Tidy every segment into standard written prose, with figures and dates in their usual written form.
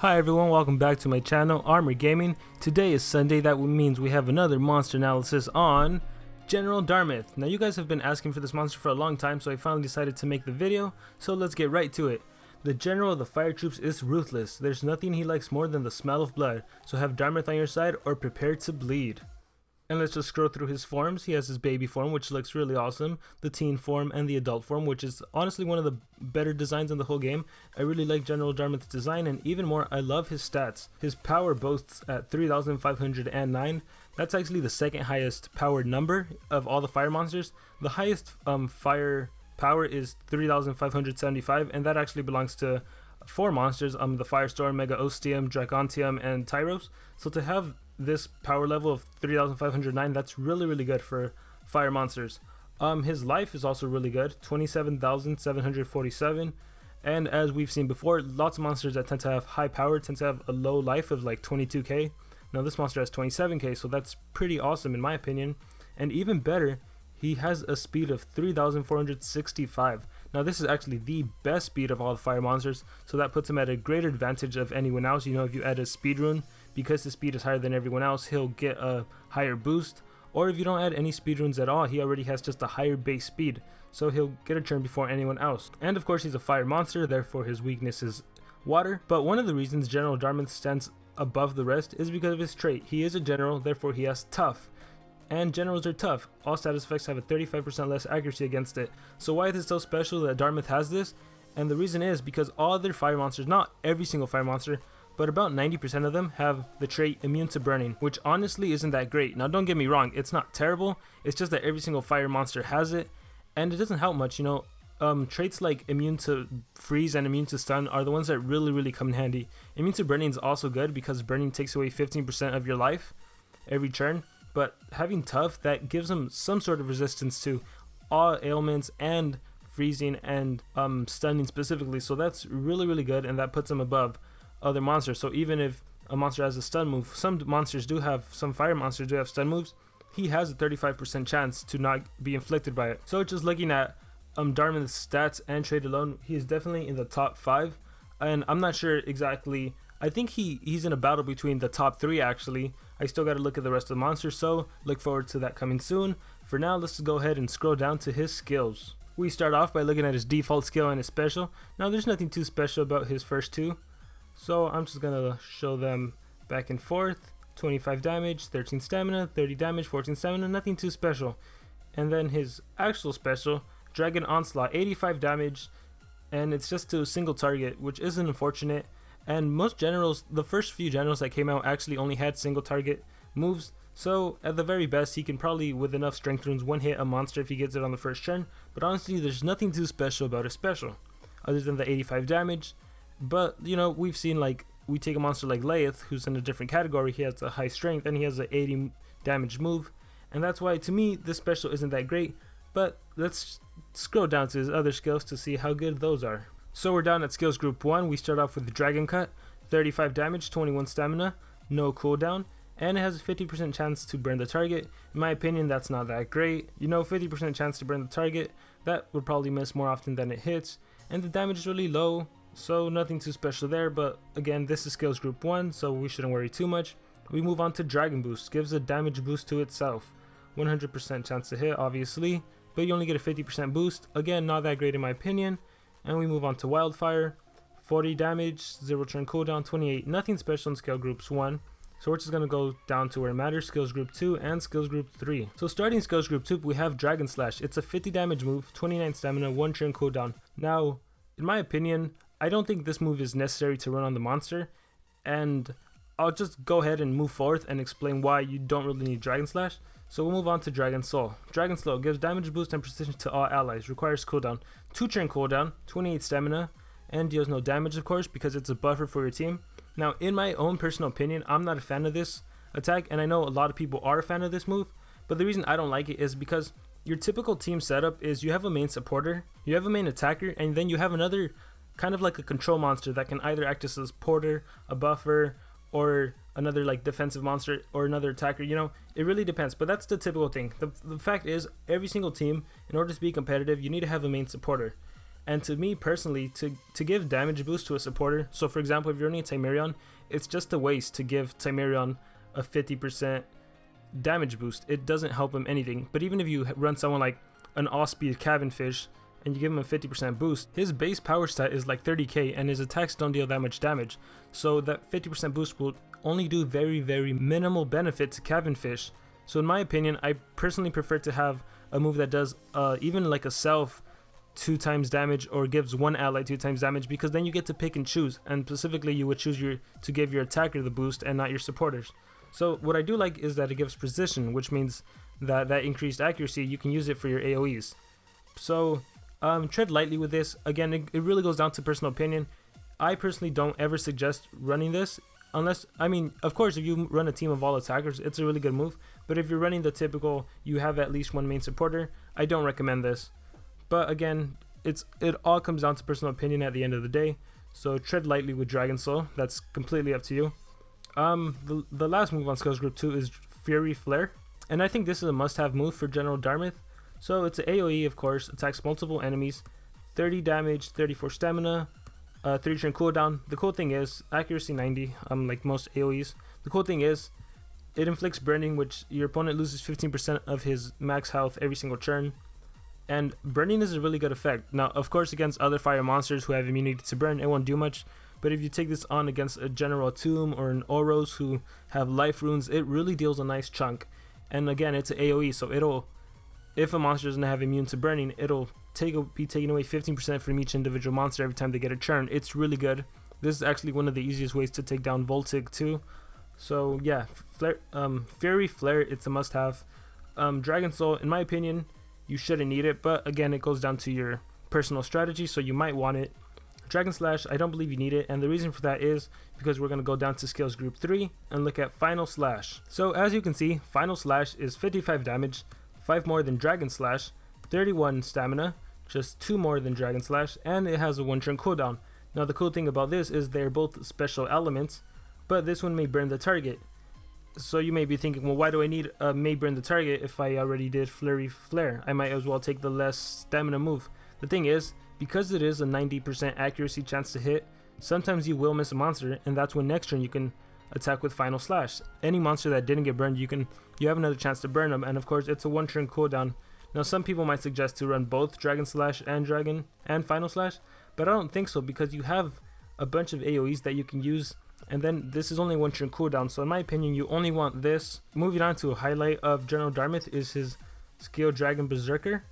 Hi everyone, welcome back to my channel, Armor Gaming. Today is Sunday, that means we have another monster analysis on General Darmith. Now you guys have been asking for this monster for a long time, so I finally decided to make the video, so let's get right to it. The General of the Fire Troops is ruthless. There's nothing he likes more than the smell of blood, so have Darmith on your side or prepare to bleed. And let's just scroll through his forms. He has his baby form, which looks really awesome, the teen form, and the adult form, which is honestly one of the better designs in the whole game. I really like General Darmith's design, and even more, I love his stats. His power boasts at 3,509. That's actually the second highest powered number of all the fire monsters. The highest fire power is 3,575, and that actually belongs to four monsters, the Firestorm, Mega Ostium, Dragontium, and Tyros. So to have this power level of 3,509, that's really good for fire monsters. His life is also really good, 27,747, and as we've seen before, lots of monsters that tend to have high power tend to have a low life of like 22k. Now this monster has 27k, so that's pretty awesome in my opinion. And even better, he has a speed of 3,465. Now this is actually the best speed of all the fire monsters, so that puts him at a greater advantage of anyone else. You know, if you add a speed rune, because his speed is higher than everyone else, he'll get a higher boost. Or if you don't add any speed runes at all, he already has just a higher base speed, so he'll get a turn before anyone else. And of course he's a fire monster, therefore his weakness is water. But one of the reasons General Darmith stands above the rest is because of his trait. He is a general, therefore he has tough. And generals are tough. All status effects have a 35% less accuracy against it. So why is it so special that Darmith has this? And the reason is because all other fire monsters, not every single fire monster, but about 90% of them have the trait immune to burning, which honestly isn't that great. Now don't get me wrong, it's not terrible, it's just that every single fire monster has it, and it doesn't help much, you know. Traits like immune to freeze and immune to stun are the ones that really come in handy. Immune to burning is also good because burning takes away 15% of your life every turn, but having tough, that gives them some sort of resistance to all ailments and freezing and stunning specifically, so that's really good, and that puts them above other monsters. So even if a monster has a stun move, some fire monsters do have stun moves, he has a 35% chance to not be inflicted by it. So just looking at Darmith's stats and trait alone, he is definitely in the top 5, and I'm not sure exactly, I think he's in a battle between the top 3 actually. I still got to look at the rest of the monsters, so look forward to that coming soon. For now, let's just go ahead and scroll down to his skills. We start off by looking at his default skill and his special. Now there's nothing too special about his first two, so I'm just gonna show them back and forth. 25 damage, 13 stamina, 30 damage, 14 stamina, nothing too special. And then his actual special, Dragon Onslaught, 85 damage, and it's just to a single target, which isn't unfortunate. And most generals, the first few generals that came out actually only had single target moves, so at the very best he can probably, with enough strength runes, one hit a monster if he gets it on the first turn. But honestly, there's nothing too special about his special other than the 85 damage. But you know, we've seen, like, we take a monster like Leith, who's in a different category. He has a high strength and he has an 80 damage move, and that's why to me this special isn't that great. But let's scroll down to his other skills to see how good those are. So we're down at skills group 1. We start off with the Dragon Cut, 35 damage, 21 stamina, no cooldown, and it has a 50% chance to burn the target. In my opinion, that's not that great. You know, 50% chance to burn the target, that would probably miss more often than it hits, and the damage is really low, so nothing too special there. But again, this is skills group 1, so we shouldn't worry too much. We move on to Dragon Boost. Gives a damage boost to itself, 100% chance to hit obviously, but you only get a 50% boost. Again, not that great in my opinion. And we move on to Wildfire, 40 damage, 0 turn cooldown, 28, nothing special in skill groups 1. So we're just going to go down to where it matters, skills group 2 and skills group 3. So starting skills group 2, we have Dragon Slash. It's a 50 damage move, 29 stamina, 1 turn cooldown. Now, in my opinion, I don't think this move is necessary to run on the monster, and I'll just go ahead and move forth and explain why you don't really need Dragon Slash. So we'll move on to Dragon Soul. Dragon Soul gives damage boost and precision to all allies, requires cooldown, 2 turn cooldown, 28 stamina, and deals no damage of course because it's a buffer for your team. Now in my own personal opinion, I'm not a fan of this attack, and I know a lot of people are a fan of this move, but the reason I don't like it is because your typical team setup is you have a main supporter, you have a main attacker, and then you have another kind of like a control monster that can either act as a supporter, a buffer, or another like defensive monster, or another attacker. You know, it really depends, but that's the typical thing. The fact is, every single team, in order to be competitive, you need to have a main supporter. And to me personally, to give damage boost to a supporter, so for example, if you're running Timerion, it's just a waste to give Timerion a 50% damage boost. It doesn't help him anything. But even if you run someone like an off-speed Cabinfish and you give him a 50% boost, his base power stat is like 30k and his attacks don't deal that much damage. So that 50% boost will only do very, very minimal benefit to Cabinfish. So in my opinion, I personally prefer to have a move that does even like a self 2 times damage or gives one ally 2 times damage, because then you get to pick and choose, and specifically you would choose to give your attacker the boost and not your supporters. So what I do like is that it gives precision, which means that increased accuracy, you can use it for your AoEs. So tread lightly with this. Again, it really goes down to personal opinion. I personally don't ever suggest running this unless, I mean, of course, if you run a team of all attackers, it's a really good move. But if you're running the typical, you have at least one main supporter, I don't recommend this. But again, it all comes down to personal opinion at the end of the day. So tread lightly with Dragon Soul. That's completely up to you. The last move on Skills Group 2 is Fury Flare. And I think this is a must-have move for General Darmith. So it's an AoE, of course, attacks multiple enemies, 30 damage, 34 stamina, 3 turn cooldown. The cool thing is, accuracy 90, like most AoEs. The cool thing is, it inflicts burning, which your opponent loses 15% of his max health every single turn. And burning is a really good effect. Now, of course, against other fire monsters who have immunity to burn, it won't do much. But if you take this on against a General Tomb or an Oros who have life runes, it really deals a nice chunk. And again, it's an AoE, so if a monster doesn't have immune to burning, it'll be taking away 15% from each individual monster every time they get a turn. It's really good. This is actually one of the easiest ways to take down Voltig too. So yeah, Fury Flare, it's a must-have. Dragon Soul, in my opinion, you shouldn't need it, but again, it goes down to your personal strategy, so you might want it. Dragon Slash, I don't believe you need it, and the reason for that is because we're going to go down to Skills Group 3 and look at Final Slash. So as you can see, Final Slash is 55 damage, 5 more than Dragon Slash, 31 stamina, just 2 more than Dragon Slash, and it has a 1 turn cooldown. Now the cool thing about this is they're both special elements, but this one may burn the target. So you may be thinking, well, why do I need a may burn the target if I already did Flurry Flare? I might as well take the less stamina move. The thing is, because it is a 90% accuracy chance to hit, sometimes you will miss a monster, and that's when next turn you can attack with Final Slash. Any monster that didn't get burned, you have another chance to burn them, and of course it's a 1 turn cooldown. Now some people might suggest to run both Dragon Slash and Final Slash, but I don't think so, because you have a bunch of AoEs that you can use, and then this is only 1 turn cooldown, so in my opinion you only want this. Moving on to a highlight of General Darmith is his skill Dragon Berserker.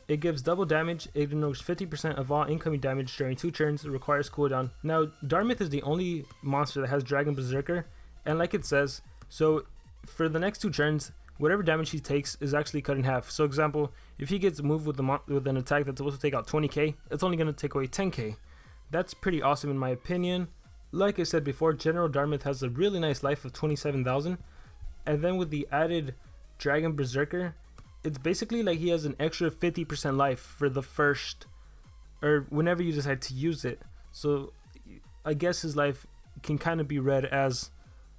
It gives double damage, it ignores 50% of all incoming damage during 2 turns, it requires cooldown. Now, Darmith is the only monster that has Dragon Berserker, and like it says, so for the next 2 turns, whatever damage he takes is actually cut in half. So example, if he gets moved with an attack that's supposed to take out 20k, it's only going to take away 10k. That's pretty awesome in my opinion. Like I said before, General Darmith has a really nice life of 27,000, and then with the added Dragon Berserker, it's basically like he has an extra 50% life for the first, or whenever you decide to use it. So I guess his life can kind of be read as,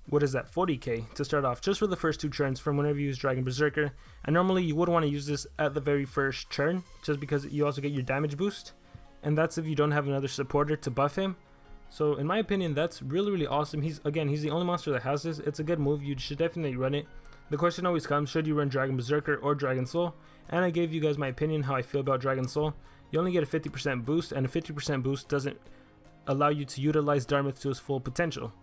what is that, 40k to start off, just for the first 2 turns from whenever you use Dragon Berserker. And normally you would want to use this at the very first turn, just because you also get your damage boost, and that's if you don't have another supporter to buff him. So in my opinion, that's really, really awesome. He's the only monster that has this. It's a good move, you should definitely run it. The question always comes, should you run Dragon Berserker or Dragon Soul? And I gave you guys my opinion how I feel about Dragon Soul. You only get a 50% boost, and a 50% boost doesn't allow you to utilize Darmith to his full potential.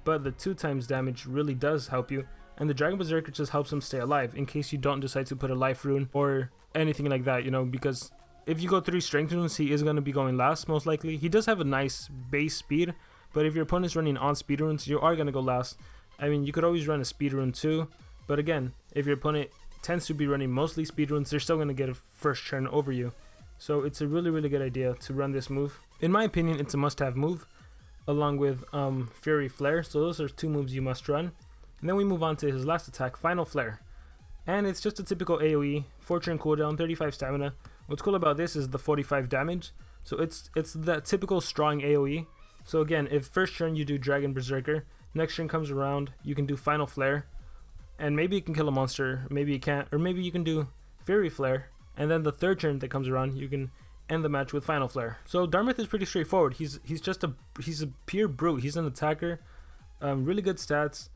But the 2 times damage really does help you, and the Dragon Berserker just helps him stay alive in case you don't decide to put a life rune or anything like that, you know, because if you go 3 strength runes, he is going to be going last most likely. He does have a nice base speed, but if your opponent's running on speed runes, you are going to go last. I mean, you could always run a speed rune too, but again, if your opponent tends to be running mostly speed runes, they're still going to get a first turn over you. So it's a really, really good idea to run this move. In my opinion, it's a must-have move, along with Fury Flare. So those are 2 moves you must run. And then we move on to his last attack, Final Flare. And it's just a typical AoE, 4 turn cooldown, 35 stamina. What's cool about this is the 45 damage. So it's that typical strong AoE. So again, if first turn you do Dragon Berserker, next turn comes around, you can do Final Flare, and maybe you can kill a monster, maybe you can't, or maybe you can do Fury Flare, and then the 3rd turn that comes around, you can end the match with Final Flare. So Darmith is pretty straightforward. He's a pure brute. He's an attacker. Really good stats.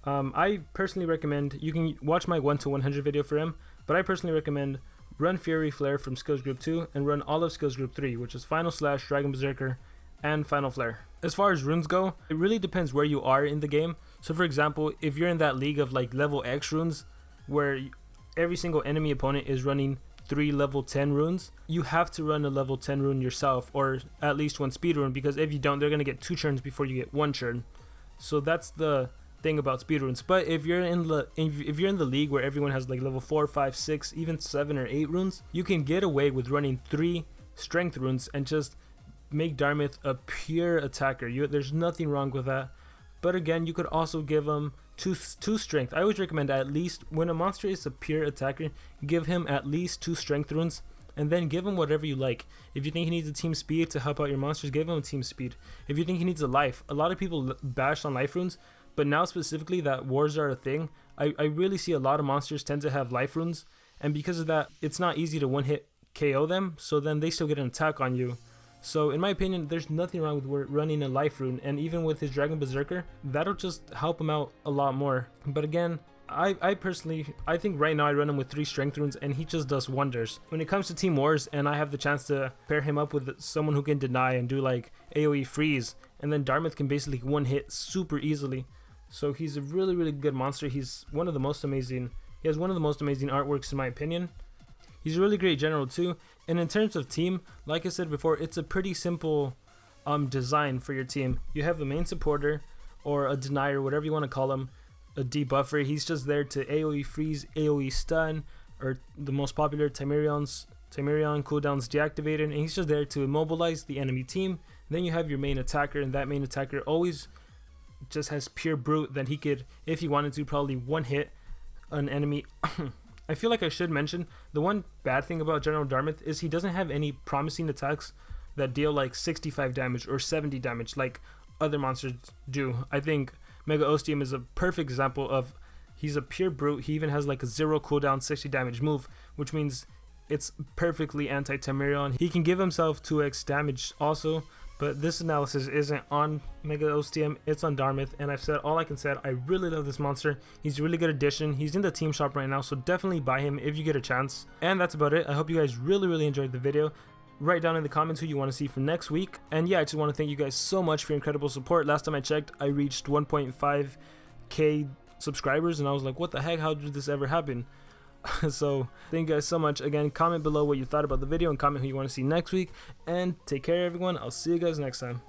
I personally recommend, you can watch my 1 to 100 video for him, but I personally recommend run Fury Flare from Skills Group 2 and run all of Skills Group 3, which is Final Slash, Dragon Berserker, and Final Flare. As far as runes go, it really depends where you are in the game. So for example, if you're in that league of like level X runes, where every single enemy opponent is running 3 level 10 runes, you have to run a level 10 rune yourself, or at least 1 speed rune, because if you don't, they're going to get 2 turns before you get 1 turn. So that's the thing about speed runes. But if you're in the league where everyone has like level 4, 5, 6, even 7 or 8 runes, you can get away with running 3 strength runes and just make Darmith a pure attacker. There's nothing wrong with that. But again, you could also give him two strength. I always recommend, at least when a monster is a pure attacker, give him at least 2 strength runes, and then give him whatever you like. If you think he needs a team speed to help out your monsters, give him a team speed. If you think he needs a life, a lot of people bash on life runes, but now specifically that wars are a thing, I really see a lot of monsters tend to have life runes, and because of that, it's not easy to one-hit KO them, so then they still get an attack on you. So in my opinion, there's nothing wrong with running a life rune, and even with his Dragon Berserker, that'll just help him out a lot more. But again, I personally think right now I run him with 3 strength runes and he just does wonders. When it comes to team wars and I have the chance to pair him up with someone who can deny and do like AoE freeze, and then Darmith can basically one hit super easily. So he's a really good monster. He's one of the most amazing, he has one of the most amazing artworks in my opinion. He's a really great general too. And in terms of team, like I said before, it's a pretty simple design for your team. You have a main supporter or a denier, whatever you want to call him, a debuffer. He's just there to AoE freeze, AoE stun, or the most popular Timerion cooldowns deactivated, and he's just there to immobilize the enemy team. Then you have your main attacker, and that main attacker always just has pure brute that he could, if he wanted to, probably one hit an enemy. I feel like I should mention, the one bad thing about General Darmith is he doesn't have any promising attacks that deal like 65 damage or 70 damage like other monsters do. I think Mega Ostium is a perfect example of, he's a pure brute. He even has like a 0 cooldown 60 damage move, which means it's perfectly anti-Timerion. He can give himself 2x damage also, but this analysis isn't on Mega Ostium, it's on Darmith, and I've said all I can say. I really love this monster. He's a really good addition. He's in the team shop right now, so definitely buy him if you get a chance. And that's about it. I hope you guys really enjoyed the video. Write down in the comments who you want to see for next week. And yeah, I just want to thank you guys so much for your incredible support. Last time I checked, I reached 1.5k subscribers, and I was like, what the heck, how did this ever happen? So thank you guys so much. Again, comment below what you thought about the video and comment who you want to see next week, and take care everyone. I'll see you guys next time.